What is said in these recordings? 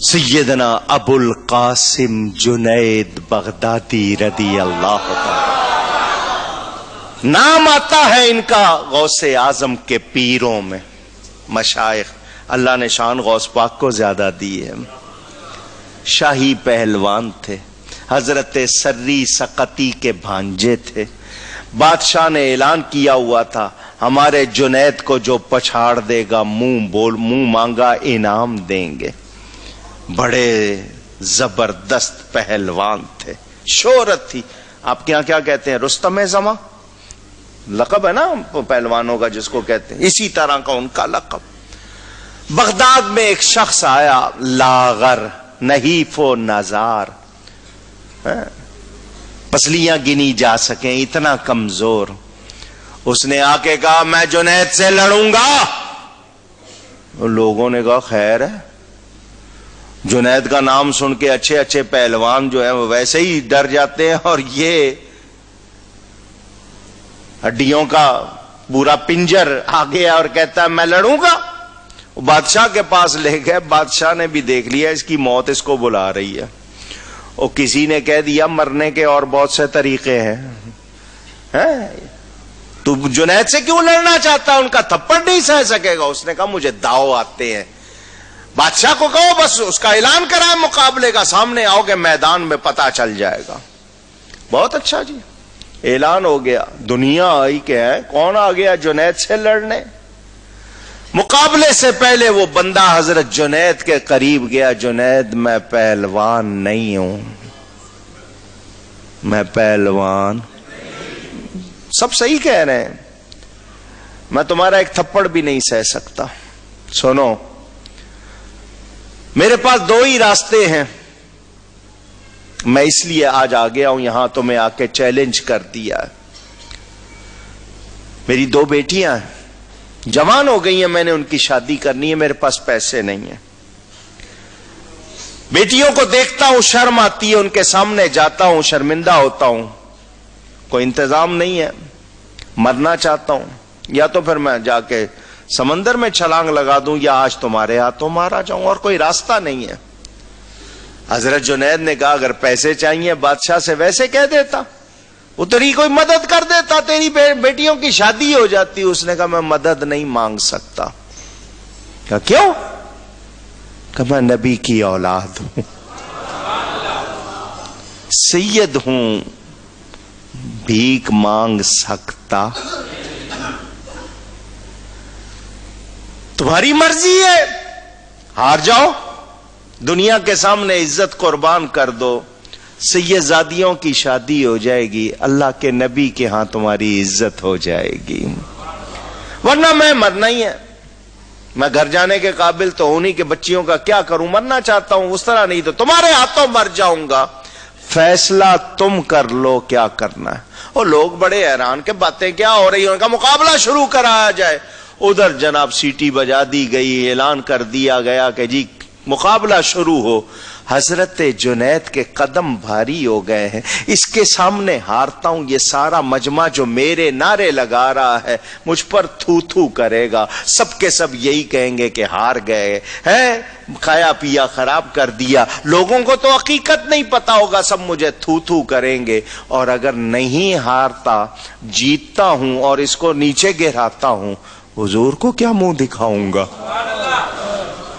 سیدنا ابوال قاسم جنید بغدادی رضی اللہ تعالی، نام آتا ہے ان کا غوث اعظم کے پیروں میں، مشائخ۔ اللہ نے شان غوث پاک کو زیادہ دی ہے۔ شاہی پہلوان تھے، حضرت سری سقطی کے بھانجے تھے۔ بادشاہ نے اعلان کیا ہوا تھا ہمارے جنید کو جو پچھاڑ دے گا منہ مانگا انعام دیں گے۔ بڑے زبردست پہلوان تھے، شہرت تھی۔ آپ کے یہاں کیا کہتے ہیں؟ رستم زماں لقب ہے نا پہلوانوں کا جس کو کہتے ہیں، اسی طرح کا ان کا لقب۔ بغداد میں ایک شخص آیا، لاغر، نحیف و نزار، پسلیاں گنی جا سکیں، اتنا کمزور۔ اس نے آ کے کہا میں جنید سے لڑوں گا۔ لوگوں نے کہا خیر ہے۔ جنید کا نام سن کے اچھے اچھے پہلوان جو ہیں وہ ویسے ہی ڈر جاتے ہیں، اور یہ ہڈیوں کا پورا پنجر آ گیا اور کہتا ہے میں لڑوں گا۔ بادشاہ کے پاس لے گئے، بادشاہ نے بھی دیکھ لیا اس کی موت اس کو بلا رہی ہے، اور کسی نے کہہ دیا مرنے کے اور بہت سے طریقے ہیں، تو جنید سے کیوں لڑنا چاہتا؟ ان کا تھپڑ نہیں سہ سکے گا۔ اس نے کہا مجھے داؤ آتے ہیں۔ بادشاہ کو کہو بس اس کا اعلان کرائے مقابلے کا، سامنے آؤ گے میدان میں پتہ چل جائے گا۔ بہت اچھا جی، اعلان ہو گیا، دنیا آئی کہ ہے کون آ گیا جنید سے لڑنے۔ مقابلے سے پہلے وہ بندہ حضرت جنید کے قریب گیا، جنید میں پہلوان نہیں ہوں، میں پہلوان۔ سب صحیح کہہ رہے ہیں، میں تمہارا ایک تھپڑ بھی نہیں سہ سکتا۔ سنو، میرے پاس دو ہی راستے ہیں، میں اس لیے آج آ گیا ہوں یہاں، تمہیں آ کے چیلنج کر دیا ہے۔ میری دو بیٹیاں ہیں، جوان ہو گئی ہیں، میں نے ان کی شادی کرنی ہے، میرے پاس پیسے نہیں ہیں۔ بیٹیوں کو دیکھتا ہوں شرم آتی ہے، ان کے سامنے جاتا ہوں شرمندہ ہوتا ہوں، کوئی انتظام نہیں ہے، مرنا چاہتا ہوں، یا تو پھر میں جا کے سمندر میں چھلانگ لگا دوں، یا آج تمہارے ہاتھوں مارا جاؤں، اور کوئی راستہ نہیں ہے۔ حضرت جنید نے کہا اگر پیسے چاہیے بادشاہ سے ویسے کہہ دیتا، وہ تیری کوئی مدد کر دیتا، تیری بیٹیوں کی شادی ہو جاتی۔ اس نے کہا میں مدد نہیں مانگ سکتا۔ کہا کیوں؟ کہ میں نبی کی اولاد ہوں، سید ہوں، بھیک مانگ سکتا؟ تمہاری مرضی ہے، ہار جاؤ، دنیا کے سامنے عزت قربان کر دو، سیدزادیوں کی شادی ہو جائے گی، اللہ کے نبی کے ہاں تمہاری عزت ہو جائے گی، ورنہ میں مرنا ہی ہے۔ میں گھر جانے کے قابل تو ہوں نہیں کہ بچیوں کا کیا کروں، مرنا چاہتا ہوں، اس طرح نہیں تو تمہارے ہاتھوں مر جاؤں گا، فیصلہ تم کر لو کیا کرنا ہے۔ اور لوگ بڑے حیران کہ باتیں کیا ہو رہی ہیں، ان کا مقابلہ شروع کرایا جائے۔ ادھر جناب سیٹی بجا دی گئی، اعلان کر دیا گیا کہ جی مقابلہ شروع ہو۔ حضرت جنید کے قدم بھاری ہو گئے ہیں، اس کے سامنے ہارتا ہوں، یہ سارا مجمع جو میرے نعرے لگا رہا ہے مجھ پر تھو تھو کرے گا، سب کے سب یہی کہیں گے کہ ہار گئے ہیں، کھایا پیا خراب کر دیا۔ لوگوں کو تو حقیقت نہیں پتا ہوگا، سب مجھے تھو تھو کریں گے، اور اگر نہیں ہارتا، جیتتا ہوں اور اس کو نیچے گراتا ہوں، حضور کو کیا منہ دکھاؤں گا؟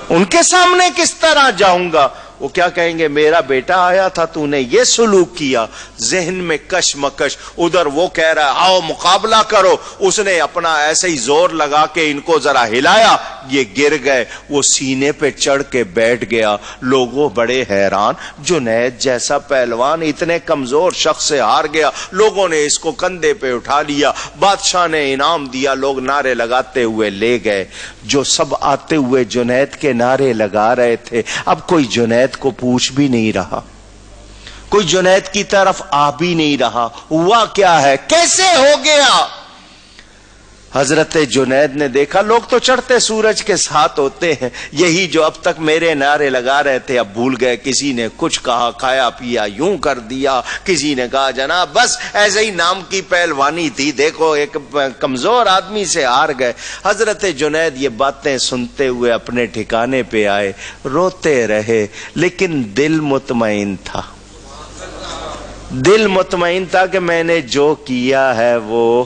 ان کے سامنے کس طرح جاؤں گا؟ وہ کیا کہیں گے میرا بیٹا آیا تھا تو نے یہ سلوک کیا۔ ذہن میں کشمکش، ادھر وہ کہہ رہا ہے آؤ مقابلہ کرو، اس نے اپنا ایسے ہی زور لگا کے ان کو ذرا ہلایا، یہ گر گئے، وہ سینے پہ چڑھ کے بیٹھ گیا۔ لوگوں بڑے حیران، جنید جیسا پہلوان اتنے کمزور شخص سے ہار گیا۔ لوگوں نے اس کو کندھے پہ اٹھا لیا، بادشاہ نے انعام دیا، لوگ نعرے لگاتے ہوئے لے گئے۔ جو سب آتے ہوئے جنید کے نعرے لگا رہے تھے، اب کوئی جنید کو پوچھ بھی نہیں رہا، کوئی جنید کی طرف آ بھی نہیں رہا۔ ہوا کیا ہے، کیسے ہو گیا؟ حضرت جنید نے دیکھا لوگ تو چڑھتے سورج کے ساتھ ہوتے ہیں، یہی جو اب تک میرے نعرے لگا رہے تھے اب بھول گئے، کسی نے کچھ کہا، کھایا پیا یوں کر دیا، کسی نے کہا جناب بس ایسے ہی نام کی پہلوانی تھی، دیکھو ایک کمزور آدمی سے ہار گئے۔ حضرت جنید یہ باتیں سنتے ہوئے اپنے ٹھکانے پہ آئے، روتے رہے، لیکن دل مطمئن تھا، دل مطمئن تھا کہ میں نے جو کیا ہے وہ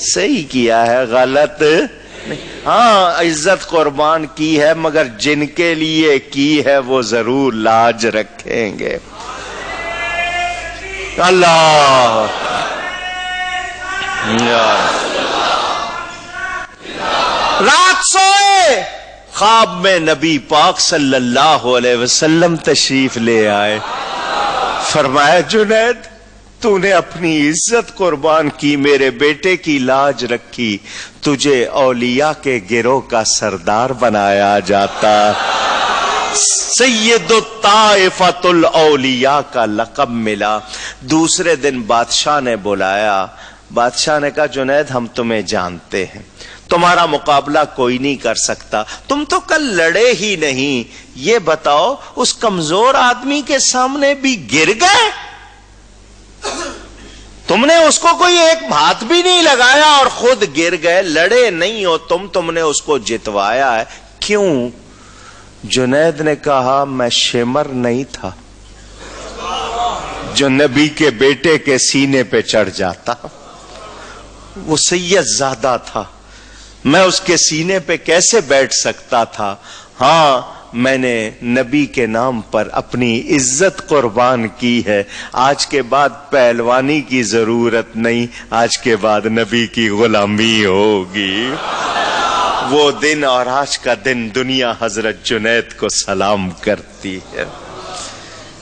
صحیح کیا ہے، غلط نہیں۔ ہاں عزت قربان کی ہے، مگر جن کے لیے کی ہے وہ ضرور لاج رکھیں گے۔ اللہ رات سوئے، خواب میں نبی پاک صلی اللہ علیہ وسلم تشریف لے آئے، فرمایا جنید تو نے اپنی عزت قربان کی، میرے بیٹے کی لاج رکھی، تجھے اولیاء کے گروہ کا سردار بنایا جاتا، سید الطائفۃ الاولیاء کا لقب ملا۔ دوسرے دن بادشاہ نے بلایا، بادشاہ نے کہا جنید ہم تمہیں جانتے ہیں، تمہارا مقابلہ کوئی نہیں کر سکتا، تم تو کل لڑے ہی نہیں، یہ بتاؤ اس کمزور آدمی کے سامنے بھی گر گئے؟ تم نے اس کو کوئی ایک ہاتھ بھی نہیں لگایا اور خود گر گئے، لڑے نہیں ہو تم نے اس کو جتوایا ہے، کیوں؟ جنید نے کہا میں شمر نہیں تھا جو نبی کے بیٹے کے سینے پہ چڑھ جاتا، وہ سید زادہ تھا، میں اس کے سینے پہ کیسے بیٹھ سکتا تھا؟ ہاں میں نے نبی کے نام پر اپنی عزت قربان کی ہے، آج کے بعد پہلوانی کی ضرورت نہیں، آج کے بعد نبی کی غلامی ہوگی۔ وہ دن اور آج کا دن دنیا حضرت جنید کو سلام کرتی ہے۔